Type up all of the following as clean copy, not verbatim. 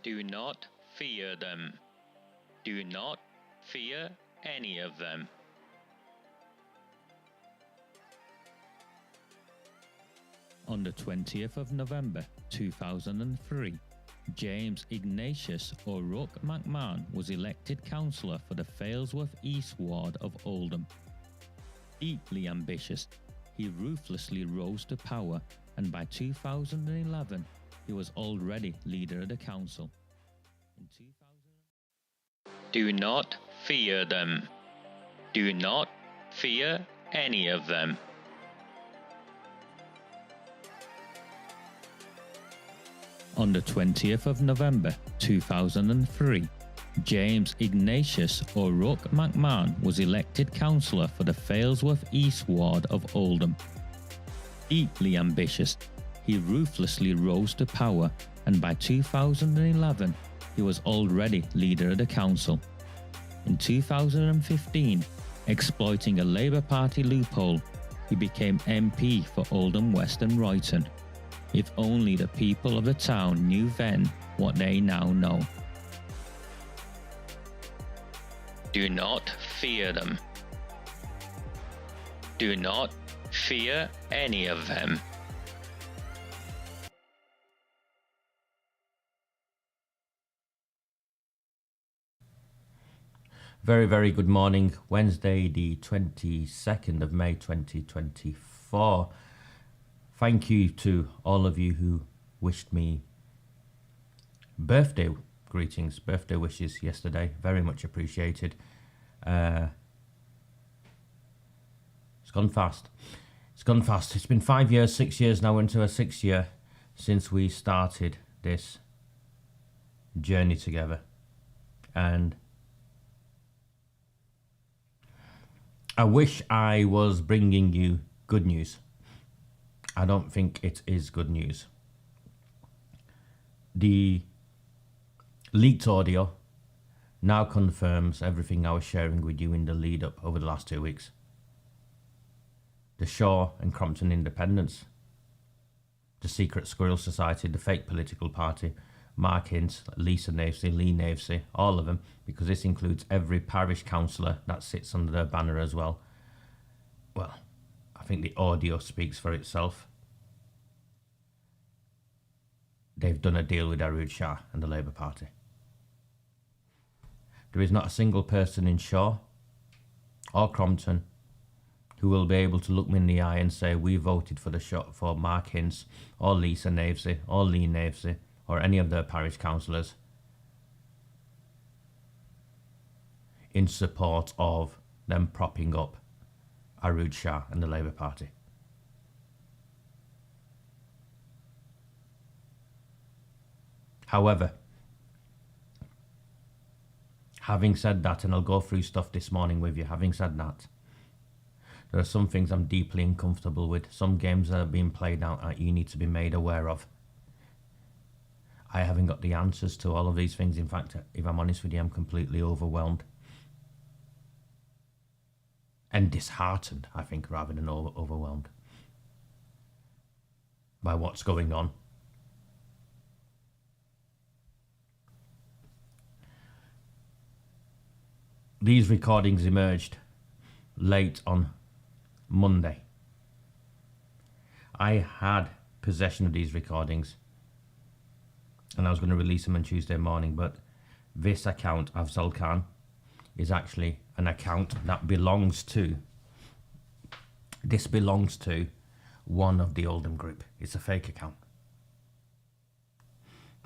Do not fear them. Do not fear any of them. On the 20th of November 2003, James Ignatius O'Rourke McMahon was elected councillor for the Failsworth East Ward of Oldham. Deeply ambitious, he ruthlessly rose to power, and by 2011 he was already leader of the council. Do not fear them. Do not fear any of them. On the 20th of November 2003, James Ignatius O'Rourke McMahon was elected councillor for the Failsworth East Ward of Oldham. Deeply ambitious, he ruthlessly rose to power, and by 2011 he was already leader of the council. In 2015, exploiting a Labour Party loophole, he became MP for Oldham West and Royton. If only the people of the town knew then what they now know. Do not fear them. Do not fear any of them. Very, very good morning. Wednesday, the 22nd of May 2024. Thank you to all of you who wished me birthday greetings, birthday wishes yesterday. Very much appreciated. It's gone fast. It's gone fast. It's been 5 years, 6 years now, into a 6th year since we started this journey together. And I wish I was bringing you good news. I don't think it is good news. The leaked audio now confirms everything I was sharing with you in the lead up over the last 2 weeks. The Shaw and Crompton independents, the Secret Squirrel Society, the fake political party, MARC HINCE LISA NAVESEY, Lee Navesey, all of them, because this includes every parish councillor that sits under their banner as well. Well, I think the audio speaks for itself. They've done a deal with AROOJ SHAH and the Labour Party. There is not a single person in Shaw or Crompton who will be able to look me in the eye and say we voted for for MARC HINCE or Lisa Navesey or Lee Navesey or any of their parish councillors in support of them propping up AROOJ SHAH and the Labour Party. However, having said that, and I'll go through stuff this morning with you, having said that, there are some things I'm deeply uncomfortable with, some games that are being played out that you need to be made aware of. I haven't got the answers to all of these things. In fact, if I'm honest with you, I'm completely overwhelmed. And disheartened, I think, rather than overwhelmed by what's going on. These recordings emerged late on Monday. I had possession of these recordings and I was going to release them on Tuesday morning, but this account, Afzal Khan, is actually an account that belongs to one of the Oldham group. It's a fake account.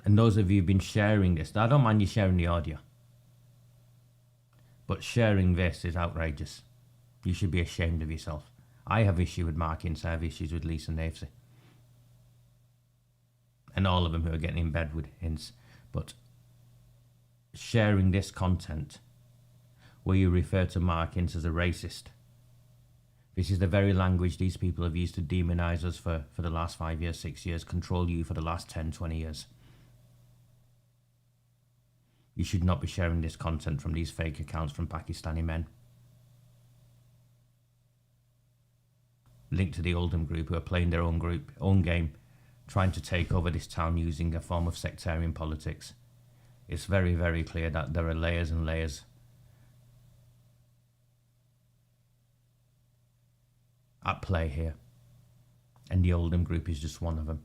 And those of you who've been sharing this, I don't mind you sharing the audio, but sharing this is outrageous. You should be ashamed of yourself. I have issue with MARC HINCE, I have issues with Lisa Navesey. And all of them who are getting in bed with HINCE. But sharing this content where you refer to MARC HINCE as a racist. This is the very language these people have used to demonise us for the last 5 years, 6 years, control you for the last 10, 20 years. You should not be sharing this content from these fake accounts from Pakistani men. Linked to the Oldham group who are playing their own game, trying to take over this town using a form of sectarian politics. it's very, very clear that there are layers and layers at play here. And the Oldham group is just one of them.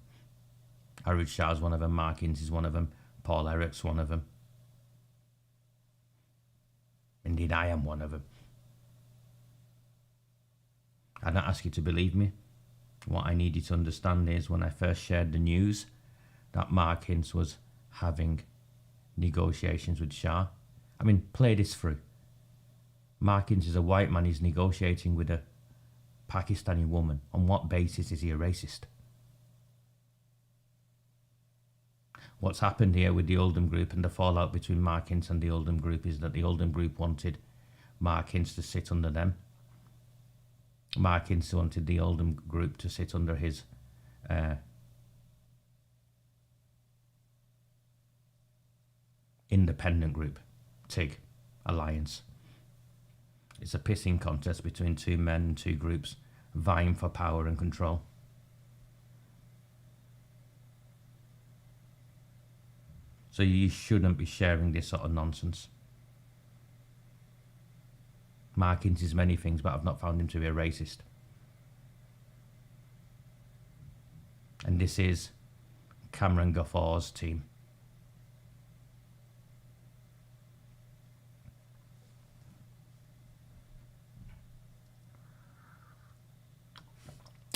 AROOJ SHAH is one of them, MARC HINCE is one of them, Paul Eric's one of them. Indeed, I am one of them. I don't ask you to believe me. What I need you to understand is when I first shared the news that MARC HINCE was having negotiations with Shah, I mean, play this through. MARC HINCE is a white man, he's negotiating with a Pakistani woman. On what basis is he a racist? What's happened here with the Oldham group and the fallout between MARC HINCE and the Oldham group is that the Oldham group wanted MARC HINCE to sit under them. MARC HINCE wanted the Oldham group to sit under his independent group, TIG Alliance. It's a pissing contest between two men and two groups vying for power and control. So you shouldn't be sharing this sort of nonsense. MARC HINCE is many things, but I've not found him to be a racist. And this is Cameron Gaffaw's team.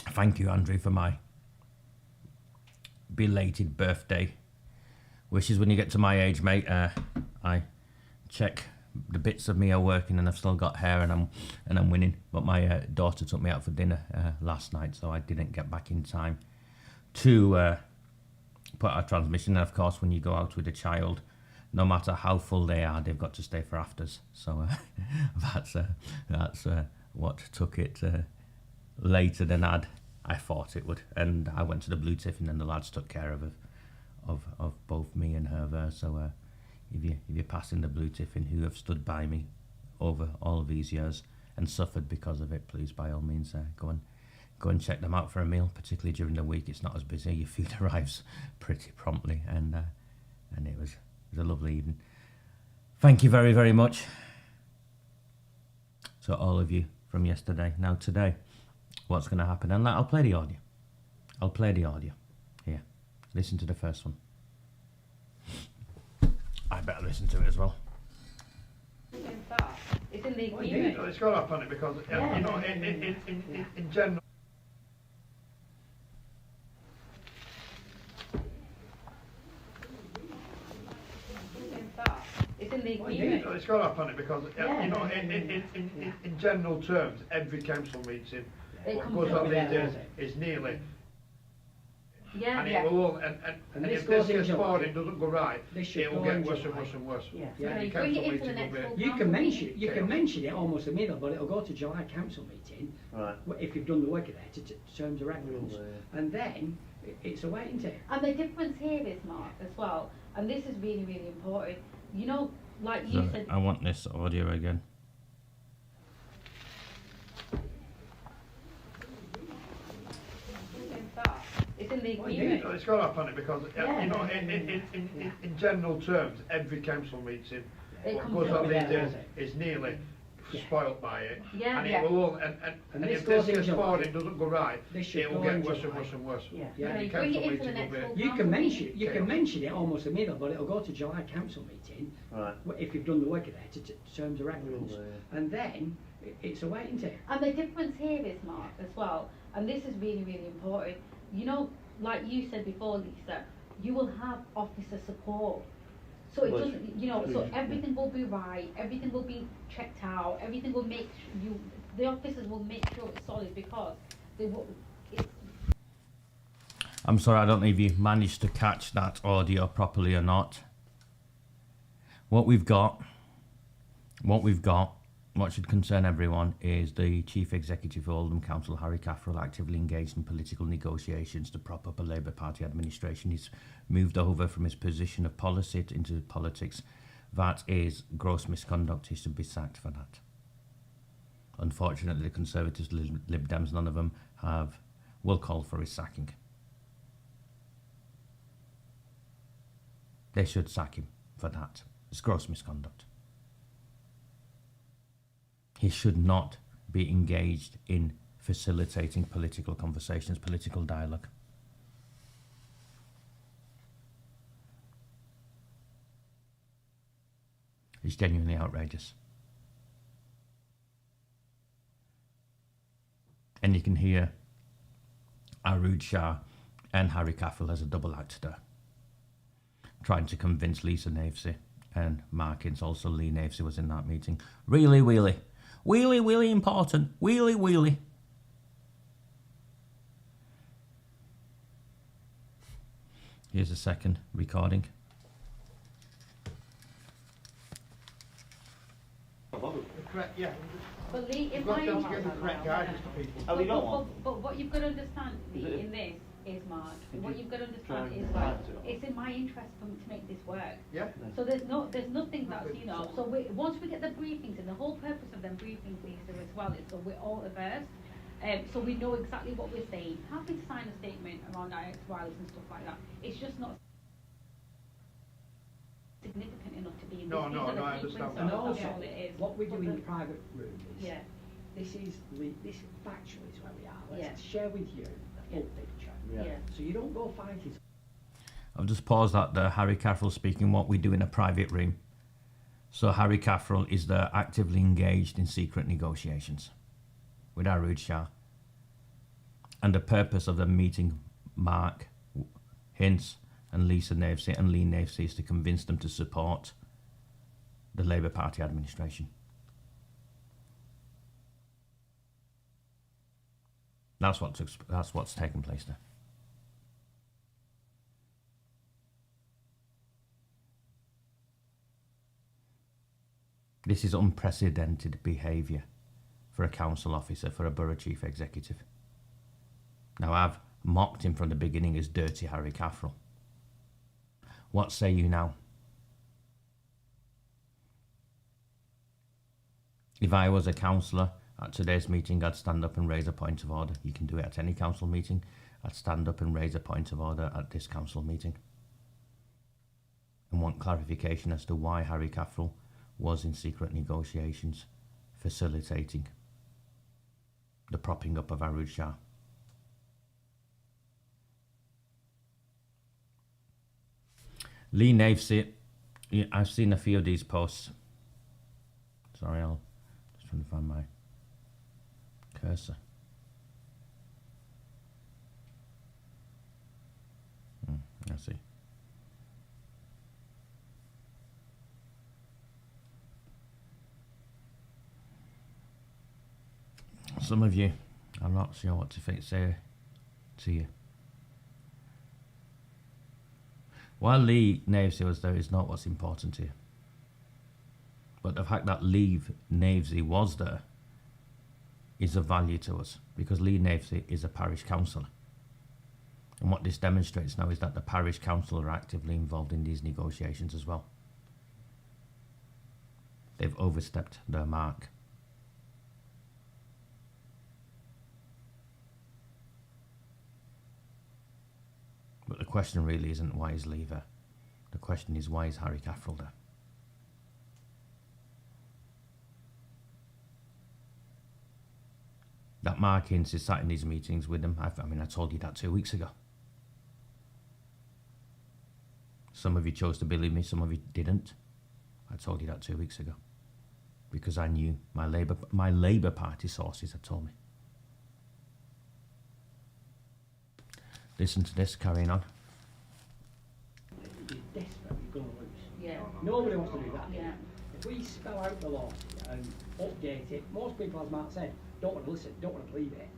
Thank you, Andrew, for my belated birthday wishes. When you get to my age, mate, I check the bits of me are working and I've still got hair and I'm winning. But my daughter took me out for dinner last night, so I didn't get back in time to put out a transmission. And of course, when you go out with a child, no matter how full they are, they've got to stay for afters. So that's what took it later than I thought it would. And I went to the Blue Tiffin and the lads took care of both me and her there. So if you're passing the Blue Tiffin, who have stood by me over all of these years and suffered because of it, please by all means go and check them out for a meal. Particularly during the week, it's not as busy. Your food arrives pretty promptly, and it was a lovely evening. Thank you very, very much to all of you from yesterday. Now today, what's going to happen? And I'll play the audio. I'll play the audio. Here, listen to the first one. I better listen to it as well. It's in the agreement. It's got up on it because, you know, in general. It's in the agreement. It's got up on it because, you know, in general terms, every council meeting, what goes on these days is nearly. And it will, and if this gets forward, it doesn't go right, it will get worse and worse and worse. You can mention it almost immediately, but it'll go to July council meeting, right, if you've done the work there, to terms of reference, and then it's a waiting time. And the difference here is, Mark, as well, and this is really, really important, you know, like you said... I want this audio again. It's in the agreement. It's got up on it because, you know, in general terms, every council meeting, what goes on these days is nearly spoilt by it. And it will, and if this gets forward, it doesn't go right, it will get worse and worse and worse. You can mention it almost immediately, but it'll go to July council meeting, right, if you've done the work there, to terms of reference, and then it's a waiting time. And the difference here is, Mark, as well, and this is really, really important, you know, like you said before, Lisa, you will have officer support. So it doesn't, you know, so everything will be right, everything will be checked out, everything will make you, the officers will make sure it's solid because they will. I'm sorry, I don't know if you managed to catch that audio properly or not. What we've got, what should concern everyone, is the Chief Executive of Oldham Council, Harry Caffrell, actively engaged in political negotiations to prop up a Labour Party administration. He's moved over from his position of policy into politics. That is gross misconduct. He should be sacked for that. Unfortunately, the Conservatives, Lib Dems, none of them will call for his sacking. They should sack him. for that. It's gross misconduct. He should not be engaged in facilitating political conversations, political dialogue. It's genuinely outrageous. And you can hear AROOJ SHAH and Harry Caffrell as a double act there, trying to convince Lisa Navesey and MARC HINCE. Also Lee Navesey was in that meeting. Really, really, really, really important. Really, really. Here's a second recording. Correct, yeah. But Lee, in You've got my to be able to give the correct guidance to people. Oh, we don't want. But what you've got to understand, Lee, in this is, Mark, what you've got to understand is like, it's in my interest to make this work. Yeah. So there's nothing that's, you know, so once we get the briefings, and the whole purpose of them briefings, Lisa, as well, is so we're all averse. So we know exactly what we're saying. Happy to sign a statement around IX wireless and stuff like that. It's just not significant enough to be in No, this. no, These are no, I the understand sequence And of also, all it is. what we do But in the- the private room is, Yeah. this factually is where we are. Let's Yeah. share with you the full picture. Yeah. So you don't go fighting. I'll just pause that there. Harry Caffrell speaking what we do in a private room. So Harry Caffrell is there actively engaged in secret negotiations with AROOJ SHAH. And the purpose of the meeting, MARC HINCE and Lisa Navesey and Lee Navesey, is to convince them to support the Labour Party administration. That's what's taken place there. This is unprecedented behaviour for a council officer, for a borough chief executive. Now, I've mocked him from the beginning as Dirty Harry Caffrell. What say you now? If I was a councillor at today's meeting, I'd stand up and raise a point of order. You can do it at any council meeting. I'd stand up and raise a point of order at this council meeting and want clarification as to why Harry Caffrell was in secret negotiations facilitating the propping up of AROOJ SHAH. Lee Navesey, I've seen a few of these posts. Sorry, I'll just trying to find my cursor. I see. Some of you, I'm not sure what to say to you. While Lee Navesey was there is not what's important to you. But the fact that Lee Navesey was there is of value to us, because Lee Navesey is a parish councillor. And what this demonstrates now is that the parish council are actively involved in these negotiations as well. They've overstepped their mark. But the question really isn't why is Lee there. The question is why is Harry Caffrell there. That MARC HINCE is sat in these meetings with them. I told you that 2 weeks ago. Some of you chose to believe me, some of you didn't. I told you that 2 weeks ago. Because I knew my Labour Party sources had told me. Listen to this, carrying on. You're desperate, you're going to lose. Yeah. Nobody wants to do that. Yeah. If we spell out the law and update it, most people, as Mark said, don't want to listen, don't want to believe it.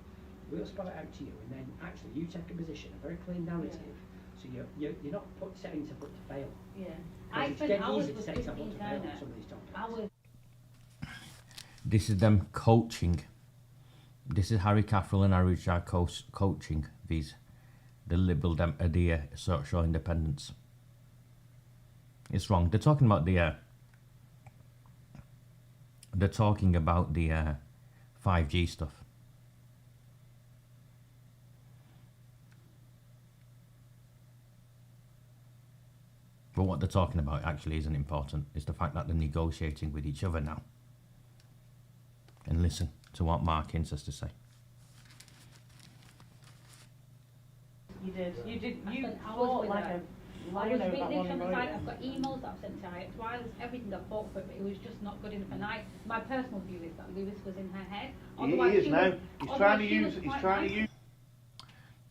We'll spell it out to you, and then actually you take a position, a very clear narrative, so you're not setting yourself up to fail. Yeah. Because it's dead easy to set yourself up to fail on some of these topics. Hours. This is them coaching. This is Harry Caffrell and AROOJ SHAH coaching the Liberal social independence. It's wrong. They're talking about the 5G stuff. But what they're talking about actually isn't important. It's the fact that they're negotiating with each other now. And listen to what Mark Hince has to say. You did. You spent hours fought with like her. a I lion was over really that one literally on the side. road. I've got emails that I've sent to her, wireless, everything I fought for, but it was just not good enough. And my personal view is that Lewis was in her head. He is now. He's trying to use.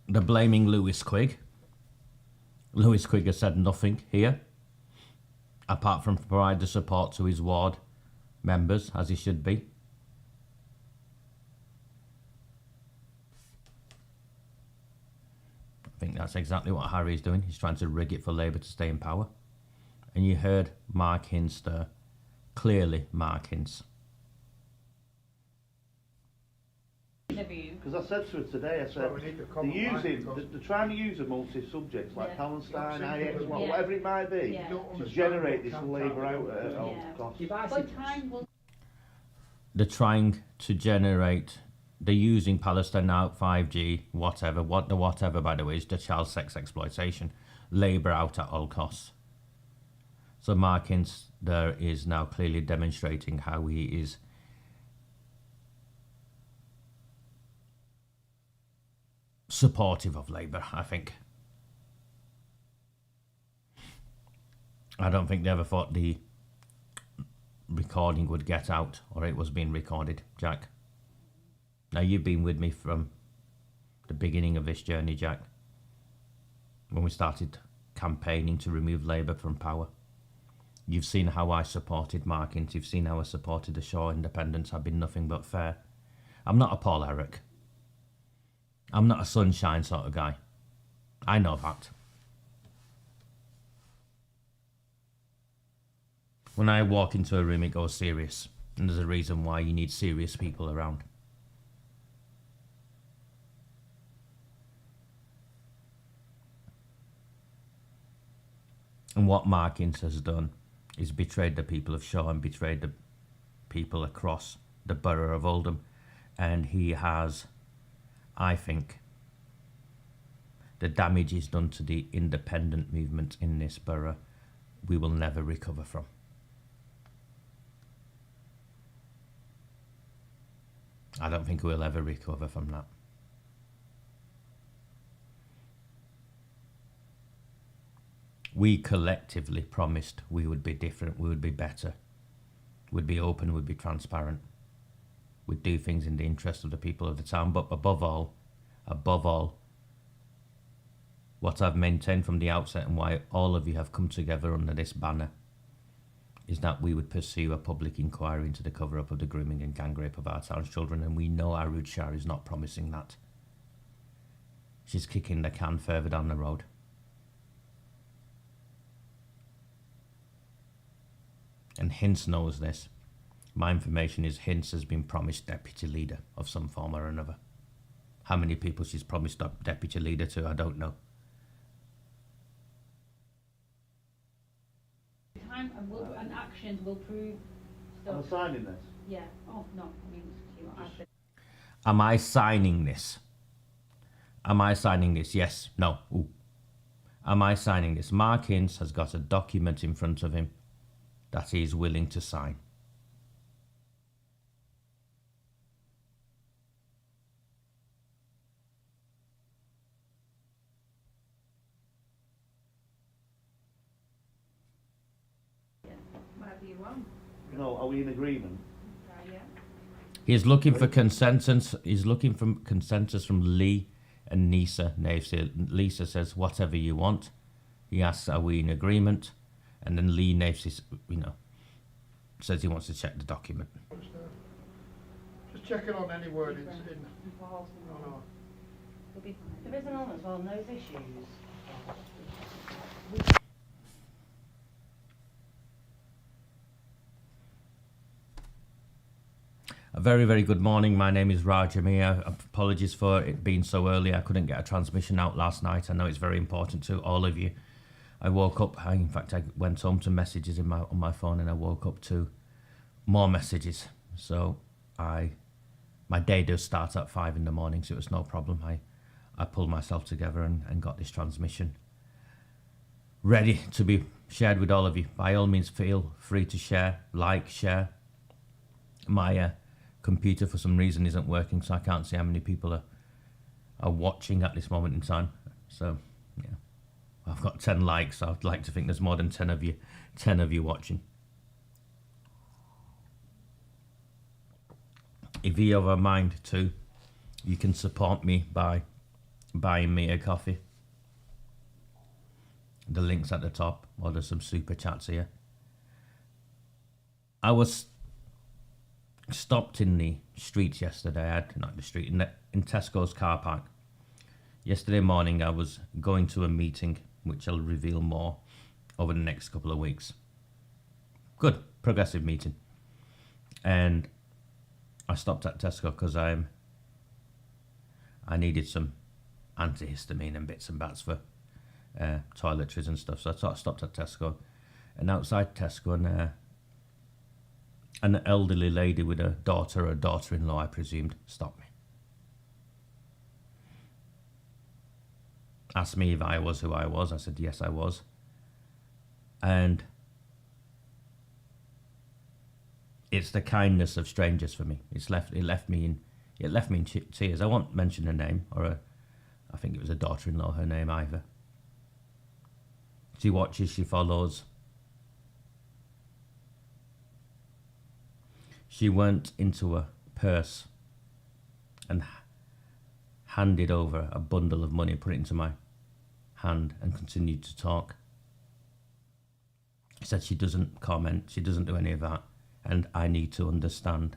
They're blaming Lewis Quigg. Lewis Quigg has said nothing here, apart from provide the support to his ward members, as he should be. I think that's exactly what Harry is doing. He's trying to rig it for Labour to stay in power. And you heard Mark Hince there. Clearly Mark Hince. Because I said to her today, I said, they're trying to use a multi-subject like Palestine, IX, whatever it might be, to generate this Labour out at all costs. They're trying to generate, they're using Palestine out, 5G, whatever. What the whatever, by the way, is the child sex exploitation. Labour out at all costs. So Mark Hince there is now clearly demonstrating how he is supportive of Labour, I think. I don't think they ever thought the recording would get out, or it was being recorded, Jack. Now, you've been with me from the beginning of this journey, Jack, when we started campaigning to remove Labour from power. You've seen how I supported Mark Hince. You've seen how I supported the Shaw independents. I've been nothing but fair. I'm not a Paul Eric. I'm not a sunshine sort of guy. I know that. When I walk into a room, it goes serious. And there's a reason why you need serious people around. And what Mark Hince has done is betrayed the people of Shaw and betrayed the people across the borough of Oldham. And he has, I think, the damage he's done to the independent movement in this borough, we will never recover from. I don't think we'll ever recover from that. We collectively promised we would be different, we would be better, we'd be open, we'd be transparent, we'd do things in the interest of the people of the town, but above all, what I've maintained from the outset and why all of you have come together under this banner is that we would pursue a public inquiry into the cover-up of the grooming and gang rape of our town's children, and we know AROOJ SHAH is not promising that. She's kicking the can further down the road. And Hince knows this. My information is Hince has been promised deputy leader of some form or another. How many people she's promised deputy leader to, I don't know. Time and actions will prove stuff. I'm signing this. Yeah. Oh no. I mean, you know, I've been. Am I signing this? Am I signing this? Yes. No. Ooh. Am I signing this? Mark Hince has got a document in front of him that he is willing to sign. Whatever you want. No, are we in agreement? Yeah. He's looking for consensus. He's looking for consensus from Lee and Lisa Navesey. Lisa says, whatever you want. He asks, are we in agreement? And then Lee Navesey, says he wants to check the document. Just checking on any wordings in. No. There is an on as well, those issues. A very, very good morning. My name is Raj Amir. Apologies for it being so early. I couldn't get a transmission out last night. I know it's very important to all of you. I woke up, in fact, I went home to messages on my phone, and I woke up to more messages. So my day does start at 5 in the morning, so it was no problem. I pulled myself together and got this transmission ready to be shared with all of you. By all means, feel free to share, share. My computer for some reason isn't working, so I can't see how many people are watching at this moment in time. So yeah, I've got 10 likes. I'd like to think there's more than 10 of you watching. If you have a mind to, you can support me by buying me a coffee. The link's at the top, or there's some super chats here. I was stopped in the streets yesterday. In Tesco's car park. Yesterday morning I was going to a meeting, which I'll reveal more over the next couple of weeks. Good, progressive meeting. And I stopped at Tesco because I needed some antihistamine and bits and bats for toiletries and stuff. So I stopped at Tesco, and outside Tesco, an elderly lady with a daughter or daughter-in-law, I presumed, stopped me. Asked me if I was who I was. I said yes, I was. And it's the kindness of strangers for me. It left me in tears. I won't mention her name, I think it was a daughter-in-law, her name either. She watches, she follows. She went into a purse and handed over a bundle of money, put it into my hand, and continued to talk. She said she doesn't comment, she doesn't do any of that, and I need to understand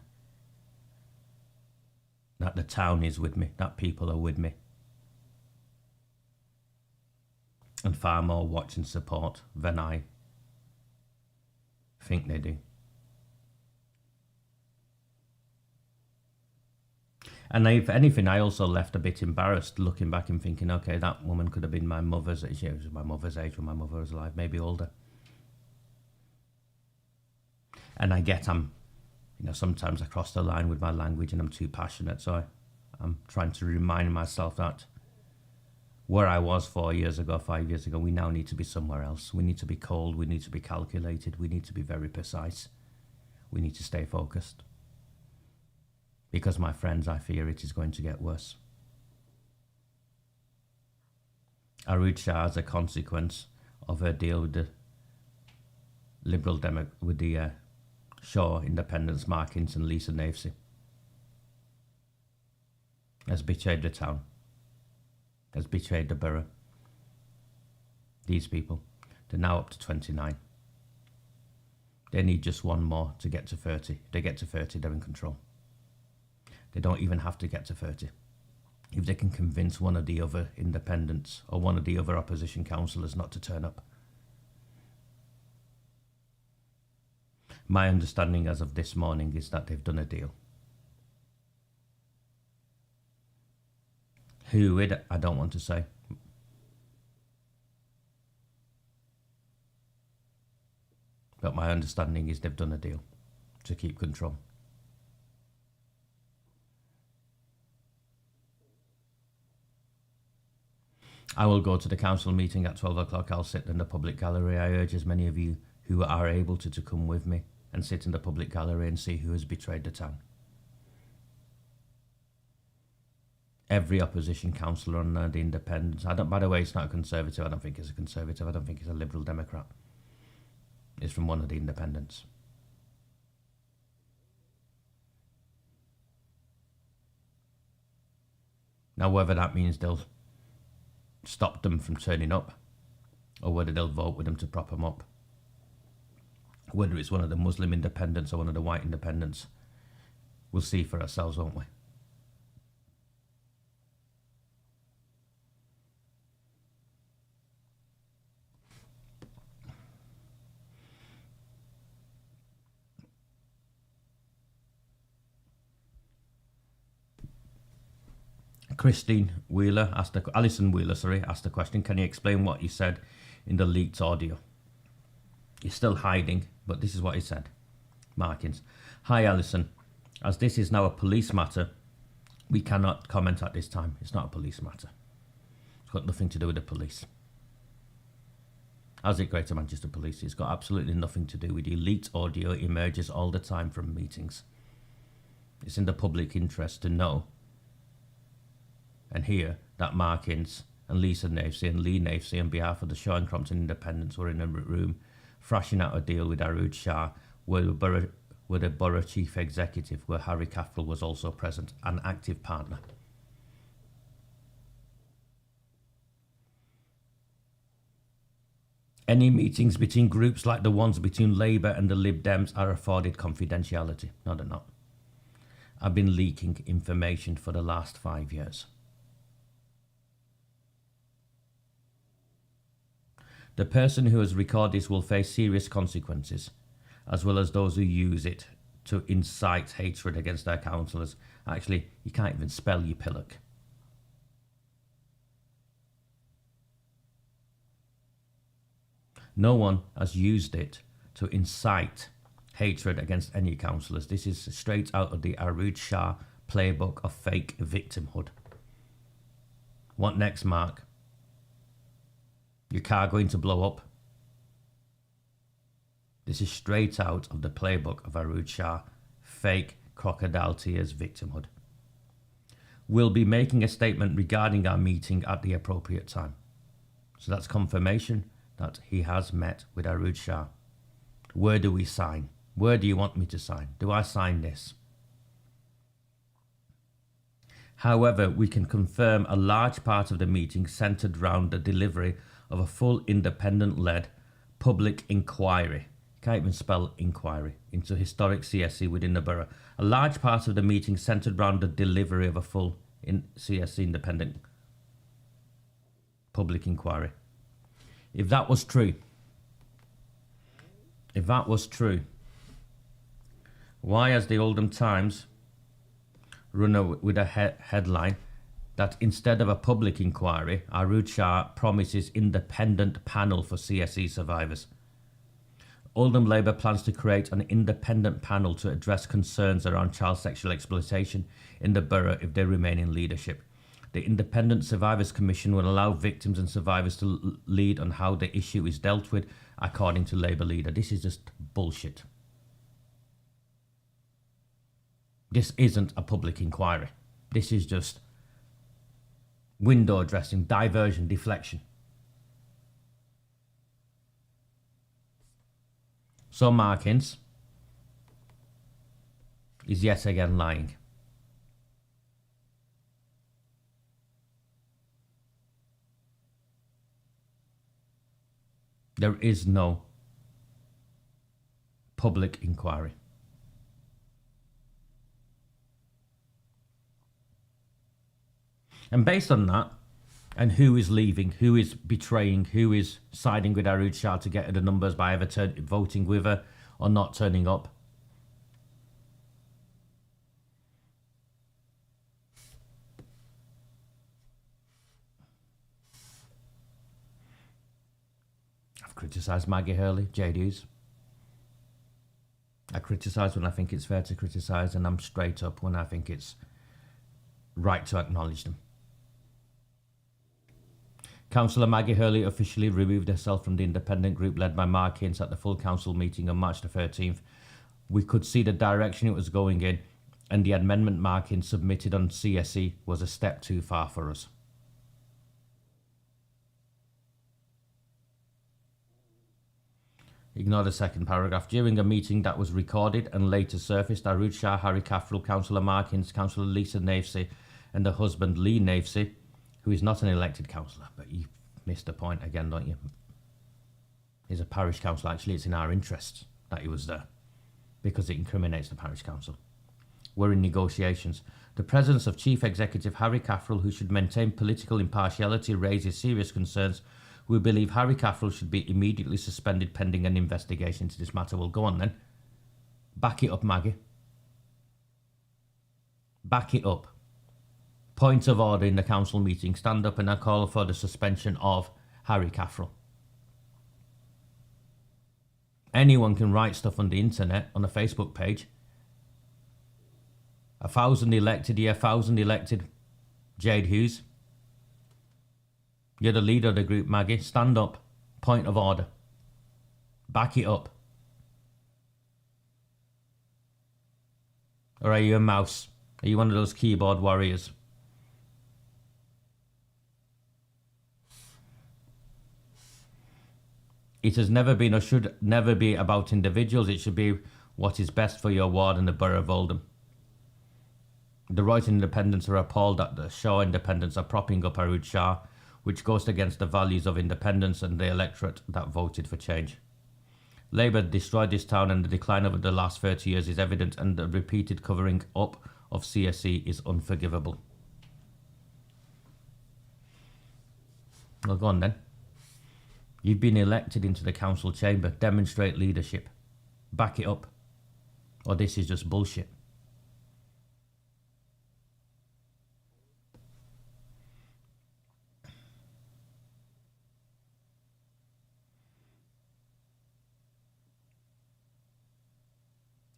that the town is with me, that people are with me, and far more watch and support than I think they do. And if anything, I also left a bit embarrassed, looking back and thinking, okay, that woman could have been my mother's age. She was my mother's age when my mother was alive, maybe older. And I get sometimes I cross the line with my language and I'm too passionate, so I'm trying to remind myself that where I was 4 years ago, 5 years ago, we now need to be somewhere else. We need to be cold, we need to be calculated, we need to be very precise. We need to stay focused. Because, my friends, I fear it is going to get worse. AROOJ SHAH, as a consequence of her deal with the Shaw independents, MARC HINCE and Lisa Navesey, has betrayed the town, has betrayed the borough. These people, they're now up to 29. They need just one more to get to 30. If they get to 30, they're in control. They don't even have to get to 30. If they can convince one of the other independents or one of the other opposition councillors not to turn up. My understanding as of this morning is that they've done a deal. Who with it, I don't want to say. But my understanding is they've done a deal to keep control. I will go to the council meeting at 12 o'clock. I'll sit in the public gallery. I urge as many of you who are able to come with me and sit in the public gallery and see who has betrayed the town. Every opposition councillor on the independents. By the way, it's not a Conservative. I don't think it's a Conservative. I don't think it's a Liberal Democrat. It's from one of the independents. Now, whether that means they'll stop them from turning up, or whether they'll vote with them to prop them up, whether it's one of the Muslim independents or one of the white independents, we'll see for ourselves, won't we? Alison Wheeler asked the question, can you explain what you said in the leaked audio? He's still hiding, but this is what he said. MARC HINCE. Hi Alison, as this is now a police matter, we cannot comment at this time. It's not a police matter. It's got nothing to do with the police. as it Greater Manchester Police. It's got absolutely nothing to do with you. Leaked audio emerges all the time from meetings. It's in the public interest to know and hear that Mark Hince and Lisa Navesey and Lee Navesey, on behalf of the Shaw and Crompton Independents, were in a room thrashing out a deal with AROOJ SHAH, where the Borough Chief Executive, where Harry Caffrell was also present, an active partner. Any meetings between groups like the ones between Labour and the Lib Dems are afforded confidentiality. No, they're not. I've been leaking information for the last 5 years. The person who has recorded this will face serious consequences, as well as those who use it to incite hatred against their councillors. Actually, you can't even spell your pillock. No one has used it to incite hatred against any councillors. This is straight out of the AROOJ SHAH playbook of fake victimhood. What next, Mark? Your car going to blow up? This is straight out of the playbook of AROOJ SHAH, fake crocodile tears victimhood. We'll be making a statement regarding our meeting at the appropriate time. So that's confirmation that he has met with AROOJ SHAH. Where do we sign? Where do you want me to sign? Do I sign this? However, we can confirm a large part of the meeting centred around the delivery of a full independent-led public inquiry. Can't even spell inquiry, into historic CSE within the borough. A large part of the meeting centred around the delivery of a full CSE independent public inquiry. If that was true, why has the Oldham Times run with a headline that instead of a public inquiry, AROOJ SHAH promises independent panel for CSE survivors? Oldham Labour plans to create an independent panel to address concerns around child sexual exploitation in the borough if they remain in leadership. The Independent Survivors Commission will allow victims and survivors to lead on how the issue is dealt with, according to Labour leader. This is just bullshit. This isn't a public inquiry. This is just window dressing, diversion, deflection. So Mark Hince is yet again lying. There is no public inquiry. And based on that, and who is leaving, who is betraying, who is siding with AROOJ SHAH to get her the numbers by either voting with her or not turning up, I've criticised Maggie Hurley, JDs. I criticise when I think it's fair to criticise, and I'm straight up when I think it's right to acknowledge them. Councillor Maggie Hurley officially removed herself from the independent group led by Mark Hince at the full council meeting on March the 13th. We could see the direction it was going in, and the amendment Mark Hince submitted on CSE was a step too far for us. Ignore the second paragraph. During a meeting that was recorded and later surfaced, AROOJ SHAH, Harry Caffrell, Councillor Mark Hince, Councillor Lisa Navesey and her husband Lee Navesey, who is not an elected councillor, but you missed the point again, don't you? He's a parish councillor. Actually, it's in our interest that he was there, because it incriminates the parish council. We're in negotiations. The presence of Chief Executive Harry Caffrell, who should maintain political impartiality, raises serious concerns. We believe Harry Caffrell should be immediately suspended pending an investigation into this matter. Well, go on then. Back it up, Maggie. Back it up. Point of order in the council meeting. Stand up and I call for the suspension of Harry Caffrell. Anyone can write stuff on the internet, on a Facebook page. 1,000 elected here, 1,000 elected. Jade Hughes. You're the leader of the group, Maggie. Stand up. Point of order. Back it up. Or are you a mouse? Are you one of those keyboard warriors? It has never been or should never be about individuals. It should be what is best for your ward and the borough of Oldham. The Royton Independents are appalled that the Shaw Independents are propping up AROOJ SHAH, which goes against the values of independence and the electorate that voted for change. Labour destroyed this town, and the decline over the last 30 years is evident, and the repeated covering up of CSE is unforgivable. Well, go on then. You've been elected into the council chamber. Demonstrate leadership. Back it up. Or this is just bullshit.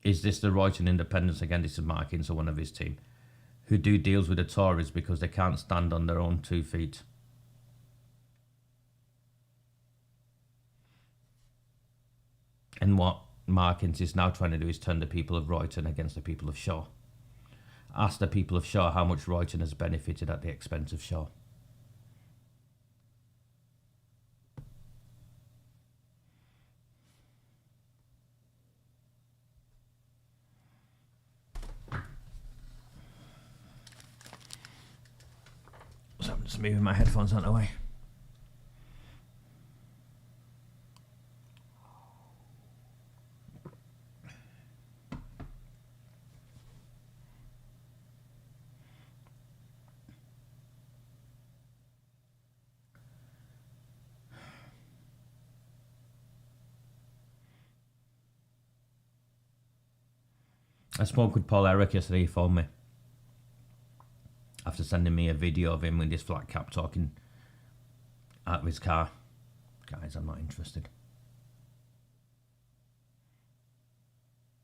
Is this the Royton Independents? Again, this is Mark Hince, one of his team, who do deals with the Tories because they can't stand on their own 2 feet. And what Mark Hince is now trying to do is turn the people of Royton against the people of Shaw. Ask the people of Shaw how much Royton has benefited at the expense of Shaw. So I'm just moving my headphones out of the way. I spoke with Paul Eric yesterday. He phoned me after sending me a video of him with his flat cap talking out of his car. Guys, I'm not interested.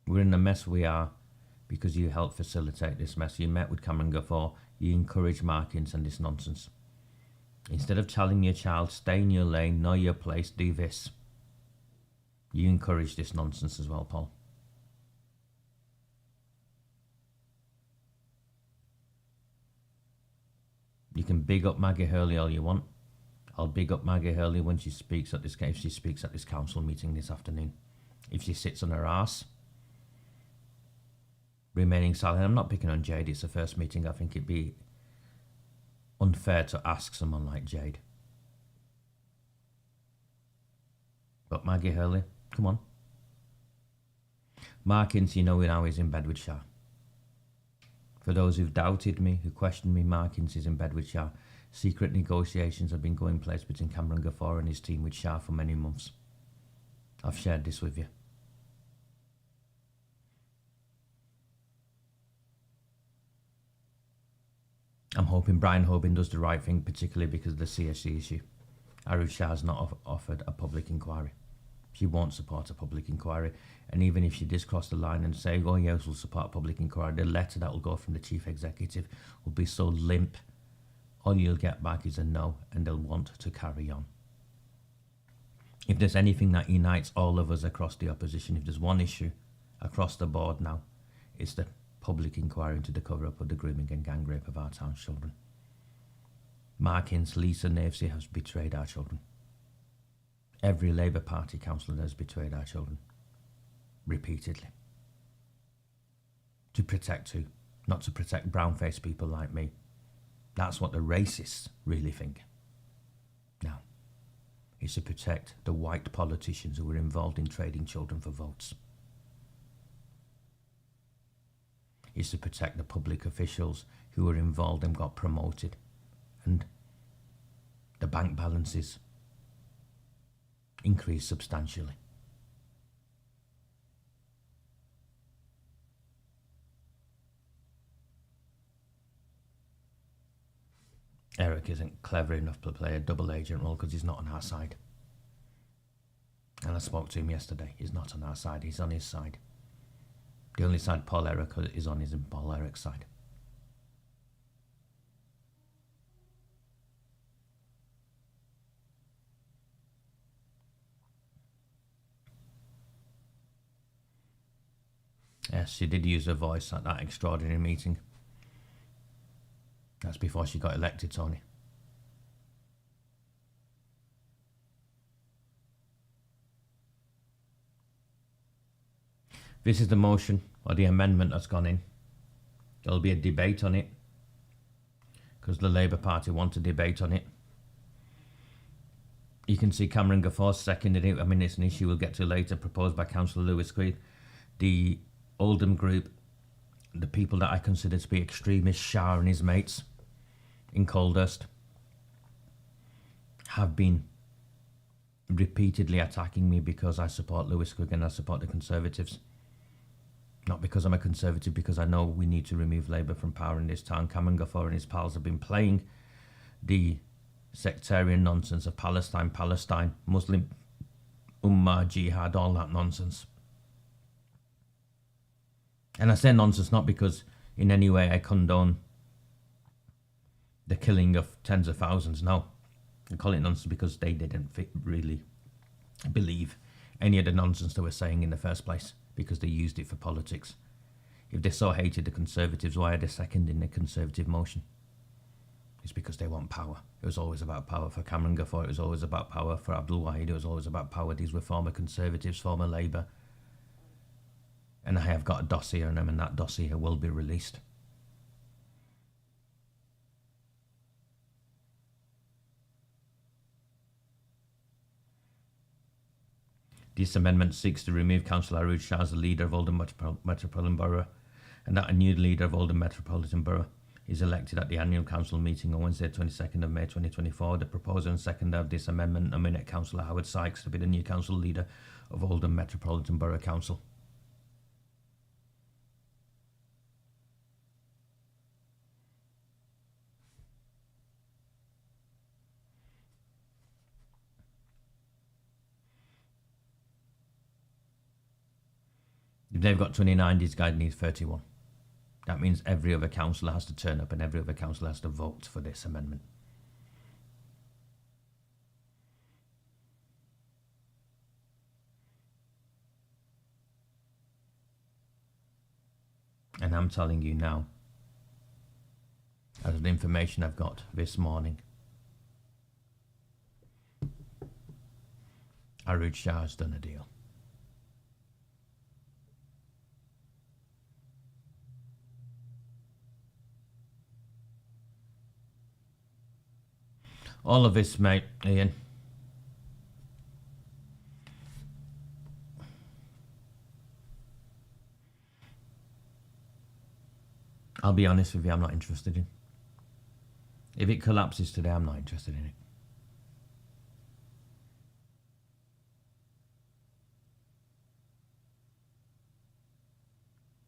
We're in the mess we are because you helped facilitate this mess. You met with Cameron Gafford. You encouraged Mark Hince and this nonsense. Instead of telling your child, stay in your lane, know your place, do this. You encouraged this nonsense as well, Paul. You can big up Maggie Hurley all you want. I'll big up Maggie Hurley when she speaks at this, if she speaks at this council meeting this afternoon. If she sits on her arse, remaining silent. I'm not picking on Jade. It's the first meeting. I think it'd be unfair to ask someone like Jade. But Maggie Hurley, come on. Mark Hince, you know now he's in bed with Shah. For those who've doubted me, who questioned me, Mark Hince is in bed with Shah. Secret negotiations have been going place between Cameron Gafford and his team with Shah for many months. I've shared this with you. I'm hoping Brian Hoban does the right thing, particularly because of the CSE issue. AROOJ SHAH has not offered a public inquiry. She won't support a public inquiry. And even if she does cross the line and say, oh yes, we'll support a public inquiry, the letter that will go from the chief executive will be so limp, all you'll get back is a no, and they'll want to carry on. If there's anything that unites all of us across the opposition, if there's one issue across the board now, it's the public inquiry into the cover-up of the grooming and gang rape of our town's children. Mark Hince Lisa Navesey has betrayed our children. Every Labour Party councillor has betrayed our children. Repeatedly. To protect who? Not to protect brown-faced people like me. That's what the racists really think. Now, it's to protect the white politicians who were involved in trading children for votes. It's to protect the public officials who were involved and got promoted. And the bank balances increased substantially. Eric isn't clever enough to play a double agent role because he's not on our side. And I spoke to him yesterday. He's not on our side. He's on his side. The only side Paul Eric is on is Paul Eric's side. Yes, she did use her voice at that extraordinary meeting. That's before she got elected, Tony. This is the motion or the amendment that's gone in. There'll be a debate on it because the Labour Party want a debate on it. You can see Cameron Gaffor's seconded it. I mean, it's an issue we'll get to later, proposed by Councillor Lewis Creed. The Oldham group, the people that I consider to be extremists, Shah and his mates in Coldhurst, have been repeatedly attacking me because I support Lewis Creed and I support the Conservatives. Not because I'm a Conservative, because I know we need to remove Labour from power in this town. Cameron Gaffor and his pals have been playing the sectarian nonsense of Palestine, Muslim Ummah, Jihad, all that nonsense. And I say nonsense not because in any way I condone the killing of tens of thousands, no. I call it nonsense because they didn't really believe any of the nonsense they were saying in the first place, because they used it for politics. If they so hated the Conservatives, why are they seconding the Conservative motion? It's because they want power. It was always about power for Cameron Gaffor. It was always about power for Abdul Wahid. It was always about power. These were former Conservatives, former Labour. And I have got a dossier on them, and that dossier will be released. This amendment seeks to remove Councillor AROOJ SHAH as the leader of Oldham Metropolitan Borough, and that a new leader of Oldham Metropolitan Borough is elected at the annual council meeting on Wednesday, 22nd of May 2024. The proposer and seconder of this amendment nominate Councillor Howard Sykes to be the new council leader of Oldham Metropolitan Borough Council. If they've got 29, this guy needs 31. That means every other councillor has to turn up and every other councillor has to vote for this amendment. And I'm telling you now, out of the information I've got this morning, AROOJ SHAH has done a deal. All of this, mate, Ian, I'll be honest with you, I'm not interested in. If it collapses today, I'm not interested in it.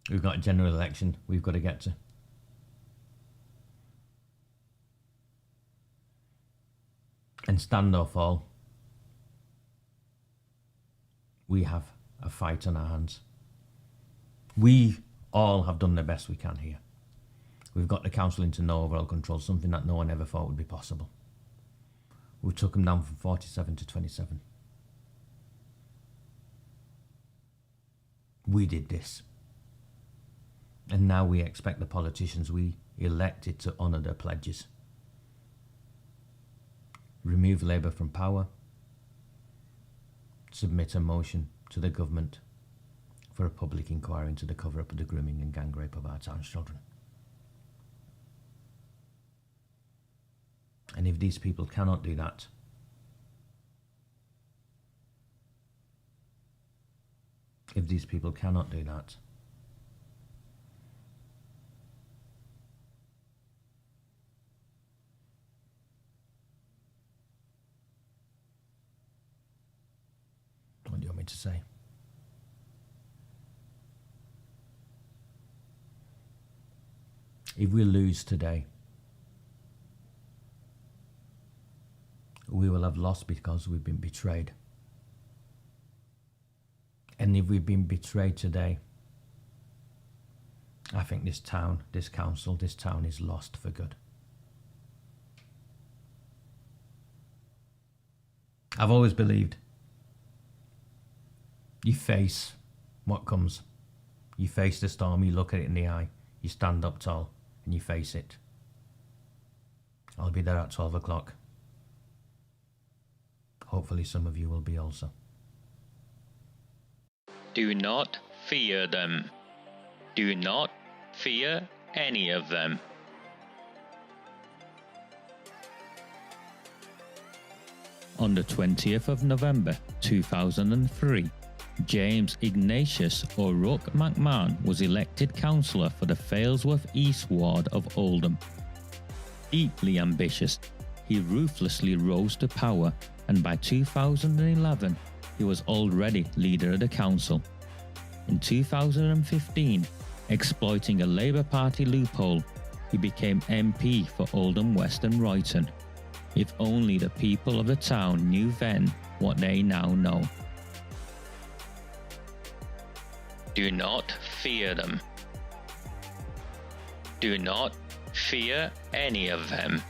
We've got a general election we've got to get to. And stand or fall, we have a fight on our hands. We all have done the best we can here. We've got the council into no overall control, something that no one ever thought would be possible. We took them down from 47 to 27. We did this. And now we expect the politicians we elected to honour their pledges. Remove Labour from power, submit a motion to the government for a public inquiry into the cover-up of the grooming and gang rape of our town's children. And if these people cannot do that, what do you want me to say? If we lose today, we will have lost because we've been betrayed. And if we've been betrayed today, I think this town, this council, this town is lost for good. I've always believed you face what comes. You face the storm, you look at it in the eye, you stand up tall, and you face it. I'll be there at 12 o'clock. Hopefully some of you will be also. Do not fear them. Do not fear any of them. On the 20th of November 2003, James Ignatius O'Rourke McMahon was elected councillor for the Failsworth East Ward of Oldham. Deeply ambitious, he ruthlessly rose to power, and by 2011 he was already leader of the council. In 2015, exploiting a Labour Party loophole, he became MP for Oldham West and Royton. If only the people of the town knew then what they now know. Do not fear them. Do not fear any of them.